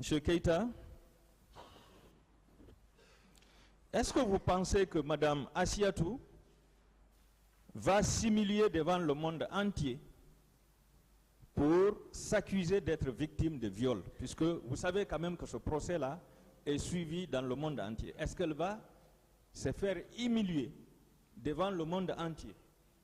Monsieur Keïta, est-ce que vous pensez que Mme Assiatou va s'humilier devant le monde entier pour s'accuser d'être victime de viol? Puisque vous savez quand même que ce procès-là est suivi dans le monde entier. Est-ce qu'elle va se faire humilier devant le monde entier,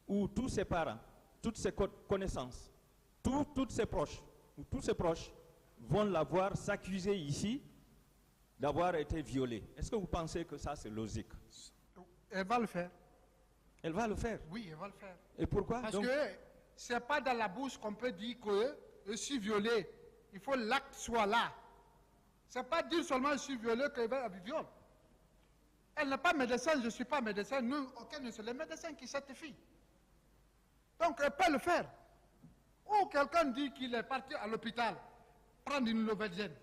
où tous ses parents, toutes ses connaissances, tous ses proches, ou tous ses proches vont la voir s'accuser ici d'avoir été violée? Est-ce que vous pensez que ça c'est logique? Elle va le faire. Elle va le faire? Oui, elle va le faire. Et pourquoi? Parce que ce n'est pas dans la bouche qu'on peut dire que je suis violé. Il faut que l'acte soit là. Ce n'est pas dire seulement je suis violé qu'elle va viol. Elle n'est pas médecin, je ne suis pas médecin. Nous, aucun, c'est les médecins qui certifient. Donc, elle peut le faire. Ou quelqu'un dit qu'il est parti à l'hôpital prendre une nouvelle gêne.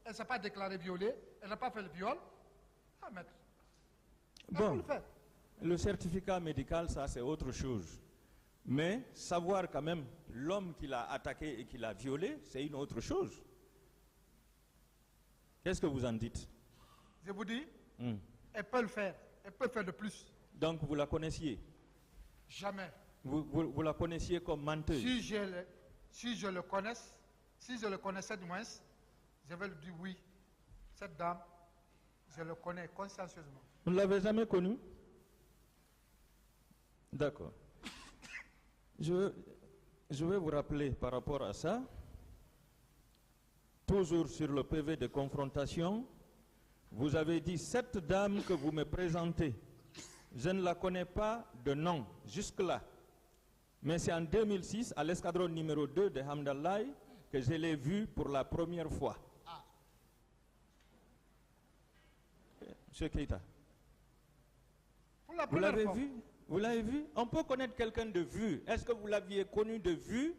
Elle ne s'est pas déclarée violée, elle n'a pas fait le viol. Ah, maître. Elle peut le faire. Le certificat médical, ça c'est autre chose. Mais savoir quand même l'homme qui l'a attaqué et qui l'a violé, c'est une autre chose. Qu'est-ce que vous en dites? Je vous dis, elle peut le faire. Elle peut faire de plus. Donc vous la connaissiez? Jamais. Vous la connaissiez comme menteuse? Si je le connaissais du moins, je vais lui dire oui. Cette dame, je le connais consciencieusement. Vous ne l'avez jamais connue? D'accord. Je vais vous rappeler par rapport à ça, toujours sur le PV de confrontation, vous avez dit cette dame que vous me présentez, je ne la connais pas de nom jusque-là. Mais c'est en 2006, à l'escadron numéro 2 de Hamdallah, que je l'ai vue pour la première fois. Ah. Monsieur Keïta, Vous l'avez vu? Vous l'avez vu? On peut connaître quelqu'un de vue. Est-ce que vous l'aviez connu de vue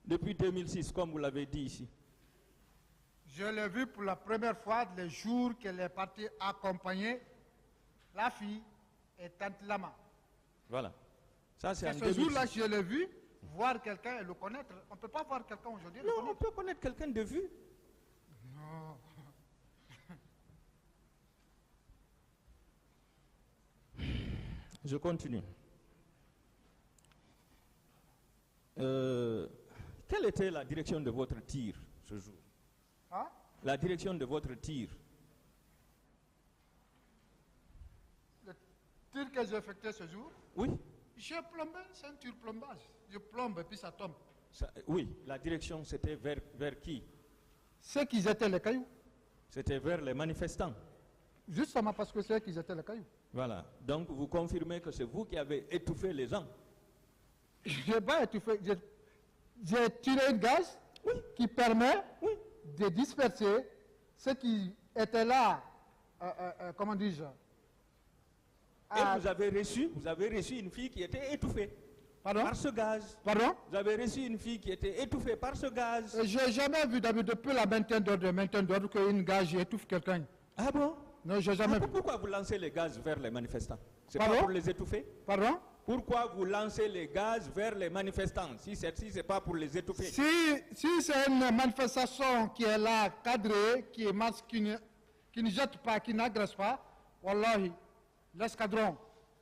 depuis 2006, comme vous l'avez dit ici? Je l'ai vu pour la première fois le jour qu'elle est partie accompagner la fille et Tante Lama. Voilà. Ça, c'est en ce 2006. jour-là, je l'ai vu, voir quelqu'un et le connaître. On ne peut pas voir quelqu'un aujourd'hui. Non, on peut connaître quelqu'un de vue. Non. Je continue. Quelle était la direction de votre tir ce jour? Hein? La direction de votre tir. Le tir que j'ai effectué ce jour? Oui. J'ai plombé, c'est un tir plombage. Je plombe et puis ça tombe. Oui, la direction c'était vers qui? Ceux qui étaient les cailloux. C'était vers les manifestants. Justement parce que c'est eux qui étaient les cailloux. Voilà. Donc vous confirmez que c'est vous qui avez étouffé les gens? Je n'ai pas étouffé. J'ai tiré une gaz qui permet de disperser ceux qui étaient là, comment dis-je? Et vous avez reçu une fille qui était étouffée. Pardon? Par ce gaz. Pardon? Vous avez reçu une fille qui était étouffée par ce gaz. Je n'ai jamais vu depuis la maintien d'ordre qu'une gaz étouffe quelqu'un. Ah bon? Non, je n'ai jamais vu. Pourquoi vous lancez les gaz vers les manifestants? C'est pas Pardon? pour les étouffer? Pardon? Pourquoi vous lancez les gaz vers les manifestants si c'est pas pour les étouffer? Si c'est une manifestation qui est là, cadrée, qui ne jette pas, qui n'agresse pas, wallahi, l'escadron,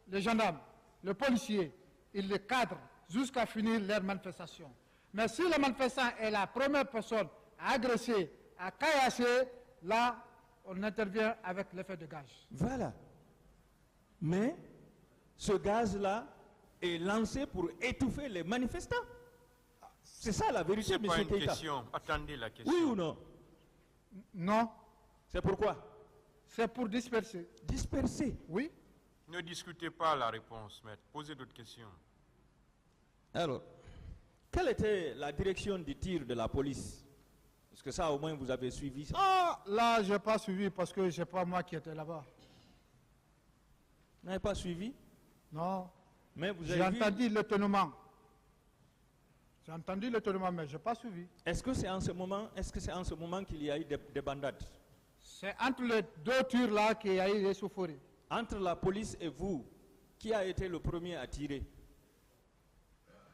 les gendarmes, le policier, ils les cadrent jusqu'à finir leur manifestation. Mais si le manifestant est la première personne à agresser, à caillasser, là, on intervient avec l'effet de gaz. Voilà. Mais ce gaz-là est lancé pour étouffer les manifestants. C'est ça la vérité, M. Keïta. C'est pas une question. Attendez la question. Oui ou non? Non. C'est pourquoi? C'est pour disperser. Disperser? Oui. Ne discutez pas la réponse, maître. Posez d'autres questions. Alors, quelle était la direction du tir de la police? Est-ce que ça, au moins, vous avez suivi ça? Ah, là, je n'ai pas suivi parce que ce n'est pas moi qui étais là-bas. Vous n'avez pas suivi? Non. Mais vous J'ai avez entendu l'étonnement. J'ai entendu l'étonnement, mais je n'ai pas suivi. Est-ce que c'est en ce moment qu'il y a eu des bandades? C'est entre les deux tirs là qu'il y a eu des chauffourées. Entre la police et vous, qui a été le premier à tirer?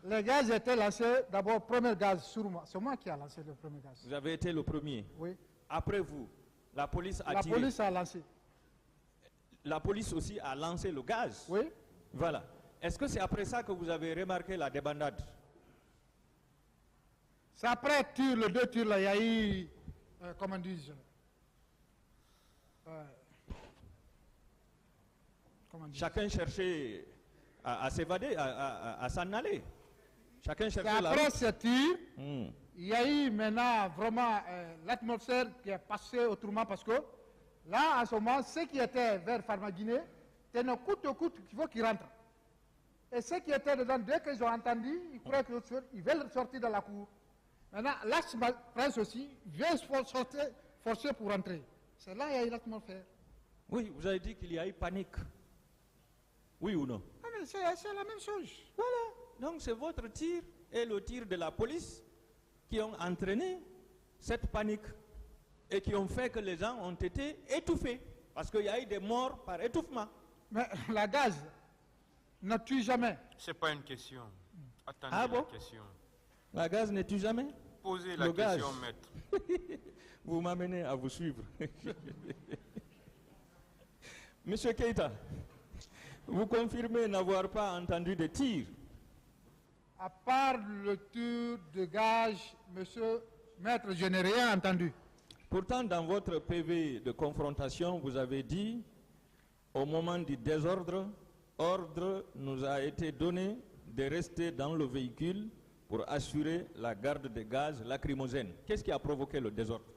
Les gaz étaient lancés, d'abord, premier gaz sur moi. C'est moi qui ai lancé le premier gaz. Vous avez été le premier. Oui. après vous, la police a La tiré. police a lancé. La police aussi a lancé le gaz. Oui. Voilà. Est-ce que c'est après ça que vous avez remarqué la débandade? C'est après le 2 tirs, là, il y a eu, comment dis-je, Chacun cherchait à s'évader, à s'en aller. Chacun c'est cherchait la après route. ce tir, il y a eu maintenant vraiment l'atmosphère qui est passée autrement parce que là, en ce moment, ceux qui étaient vers Pharmaguinée, c'était coûte que coûte qu'il faut qu'ils rentrent. Et ceux qui étaient dedans, dès qu'ils ont entendu, ils croient qu'ils veulent sortir de la cour. Maintenant, l'Axe Prince aussi vient forcer pour rentrer. C'est là qu'il y a eu l'atmosphère. Oui, vous avez dit qu'il y a eu panique. Oui ou non? Ah, mais c'est la même chose. Voilà. Donc c'est votre tir et le tir de la police qui ont entraîné cette panique et qui ont fait que les gens ont été étouffés. Parce qu'il y a eu des morts par étouffement. Mais la gaz ne tue jamais. Ce n'est pas une question. Attendez Ah bon? la question. La gaz ne tue jamais? Posez la Le gaz. question, maître. Vous m'amenez à vous suivre. Monsieur Keïta, vous confirmez n'avoir pas entendu de tirs? À part le tour de gaz, monsieur Maître, je n'ai rien entendu. Pourtant, dans votre PV de confrontation, vous avez dit, au moment du désordre, ordre nous a été donné de rester dans le véhicule pour assurer la garde des gaz lacrymogènes. Qu'est-ce qui a provoqué le désordre?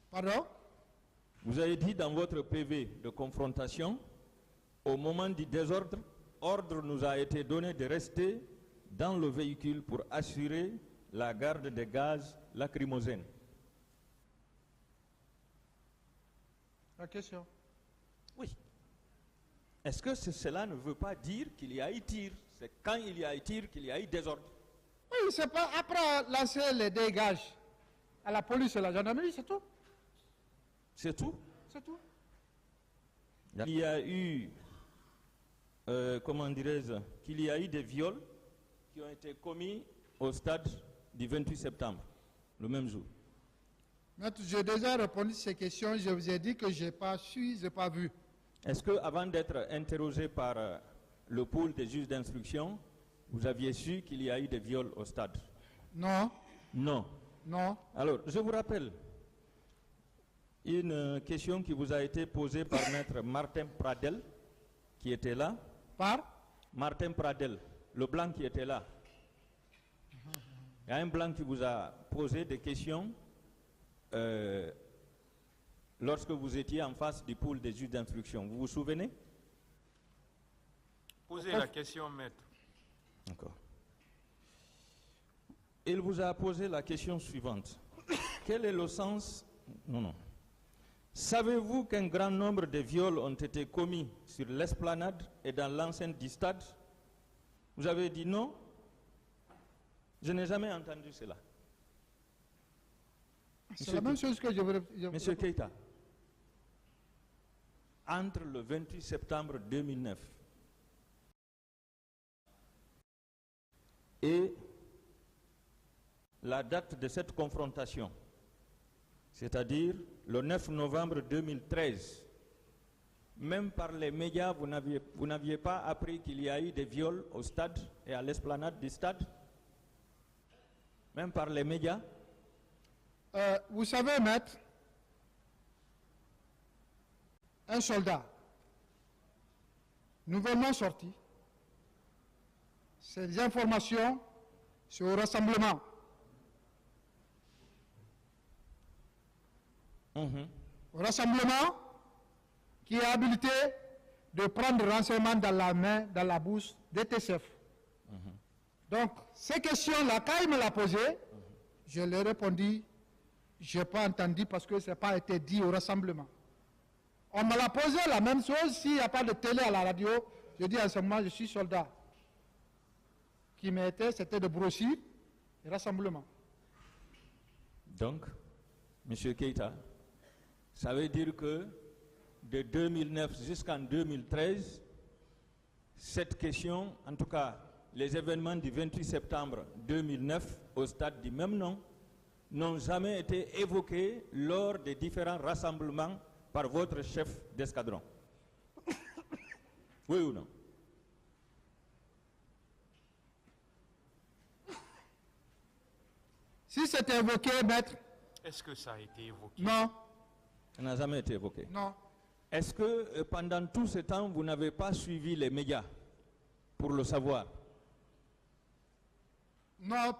Pardon? Vous avez dit dans votre PV de confrontation, au moment du désordre, ordre nous a été donné de rester dans le véhicule pour assurer la garde des gaz lacrymogènes. La question. Oui. Est-ce que cela ne veut pas dire qu'il y a eu tir? C'est quand il y a eu tir qu'il y a eu désordre. Oui, c'est pas après lancer les dégâts à la police et à la gendarmerie, c'est tout. C'est tout? C'est tout. Il y a eu, comment dirais-je, qu'il y a eu des viols qui ont été commis au stade du 28 septembre, le même jour. Maître, j'ai déjà répondu à ces questions. Je vous ai dit que je n'ai pas su, je n'ai pas vu. Est-ce qu'avant d'être interrogé par le pôle des juges d'instruction, vous aviez su qu'il y a eu des viols au stade? Non, Non. non. Alors, je vous rappelle une question qui vous a été posée par maître Martin Pradel, qui était là. Par? Martin Pradel, le blanc qui était là. Il y a un blanc qui vous a posé des questions lorsque vous étiez en face du pôle des juges d'instruction. Vous vous souvenez? Posez la question, maître. D'accord. Il vous a posé la question suivante. Quel est le sens... Non. Savez-vous qu'un grand nombre de viols ont été commis sur l'esplanade et dans l'enceinte du stade? Vous avez dit non. Je n'ai jamais entendu cela. C'est la même chose que je voulais... Monsieur Keïta, entre le 28 septembre 2009 et la date de cette confrontation, c'est-à-dire le 9 novembre 2013, même par les médias, vous n'aviez pas appris qu'il y a eu des viols au stade et à l'esplanade du stade? Même par les médias? Vous savez, maître, un soldat nouvellement sorti, c'est des informations sur le rassemblement. Au rassemblement qui est habilité de prendre renseignement dans la main, dans la bouche des TCF. Donc, ces questions-là, quand il me l'a posé, je lui ai répondu, je n'ai pas entendu parce que ça n'a pas été dit au rassemblement. On me l'a posé la même chose, s'il n'y a pas de télé à la radio, je dis en ce moment, je suis soldat. Qui m'était, c'était de brossure et rassemblement. Donc, M. Keïta, ça veut dire que de 2009 jusqu'en 2013, cette question, en tout cas les événements du 28 septembre 2009 au stade du même nom, n'ont jamais été évoqués lors des différents rassemblements par votre chef d'escadron? Oui ou non? Si c'était évoqué, maître, Est-ce que ça a été évoqué? non, Ça n'a jamais été évoqué. non. Est-ce que pendant tout ce temps, vous n'avez pas suivi les médias pour le savoir? Non.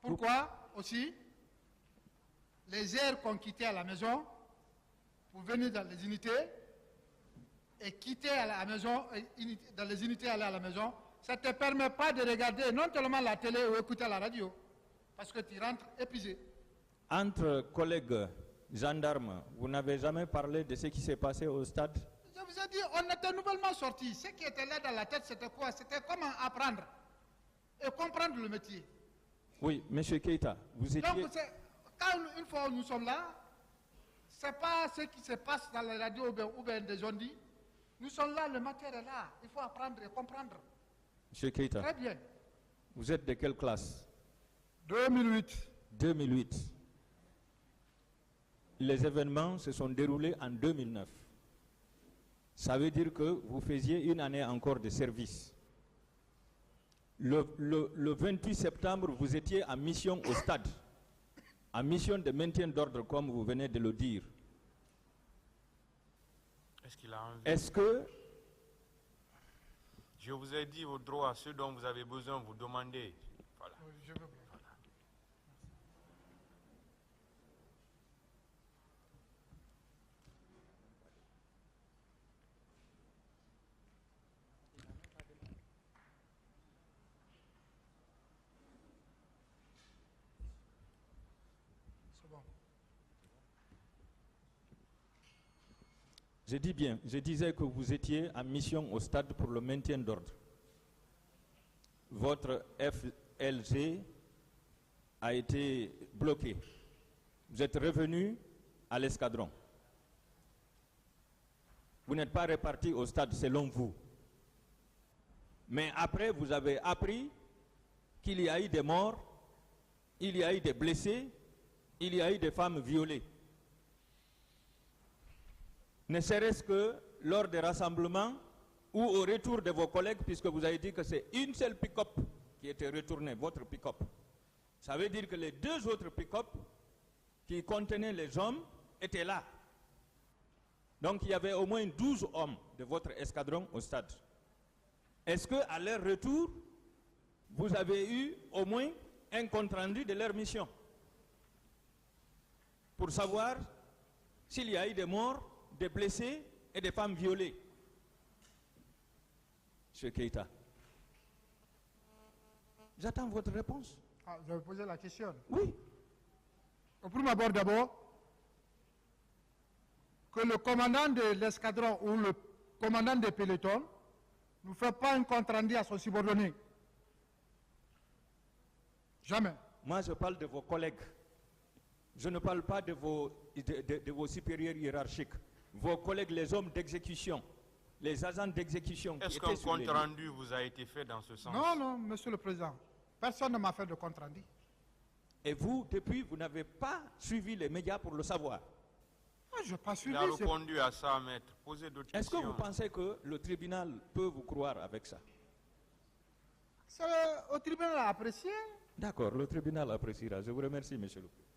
Pourquoi aussi? Les heures qu'on quittait à la maison pour venir dans les unités et quitter à la maison, dans les unités aller à la maison, ça ne te permet pas de regarder non seulement la télé ou écouter la radio, parce que tu rentres épuisé. Entre collègues gendarmes, vous n'avez jamais parlé de ce qui s'est passé au stade? Je vous ai dit, on était nouvellement sortis. Ce qui était là dans la tête, c'était quoi? C'était comment apprendre et comprendre le métier. Oui, M. Keïta, vous étiez... Donc, quand une fois nous sommes là, ce n'est pas ce qui se passe dans la radio ou bien des gens dit. Nous sommes là, le matière est là. Il faut apprendre et comprendre. M. Keïta, Très bien. vous êtes de quelle classe? 2008. 2008. Les événements se sont déroulés en 2009. Ça veut dire que vous faisiez une année encore de service. Le 28 septembre, vous étiez en mission au stade, en mission de maintien d'ordre, comme vous venez de le dire. Est-ce qu'il a envie? Est-ce que... Je vous ai dit vos droits, ceux dont vous avez besoin, vous demandez. Voilà. Je veux bien. C'est bon. Je dis bien, je disais que vous étiez en mission au stade pour le maintien d'ordre. Votre FLG a été bloqué. Vous êtes revenu à l'escadron. Vous n'êtes pas réparti au stade selon vous. Mais après, vous avez appris qu'il y a eu des morts, il y a eu des blessés, il y a eu des femmes violées. Ne serait-ce que lors des rassemblements ou au retour de vos collègues, puisque vous avez dit que c'est une seule pick-up qui était retournée, votre pick-up. Ça veut dire que les deux autres pick-up qui contenaient les hommes étaient là. Donc il y avait au moins 12 hommes de votre escadron au stade. Est-ce qu'à leur retour, vous avez eu au moins un compte-rendu de leur mission pour savoir s'il y a eu des morts, des blessés et des femmes violées? Monsieur Keïta, j'attends votre réponse. Ah, je vais poser la question. Oui. Au premier abord, d'abord, que le commandant de l'escadron ou le commandant des pelotons ne fait pas un compte rendu à son subordonné. Jamais. Moi, je parle de vos collègues. Je ne parle pas de vos supérieurs hiérarchiques. Vos collègues, les hommes d'exécution, les agents d'exécution. Est-ce qu'un compte rendu vous a été fait dans ce sens? Non, non, monsieur le président. Personne ne m'a fait de compte rendu. Et vous, depuis, vous n'avez pas suivi les médias pour le savoir. Ah, je n'ai pas Il suivi. a répondu à ça, maître. Posez d'autres Est-ce que questions. vous pensez que le tribunal peut vous croire avec ça? C'est au tribunal à apprécier. D'accord, le tribunal appréciera. Je vous remercie, monsieur le président.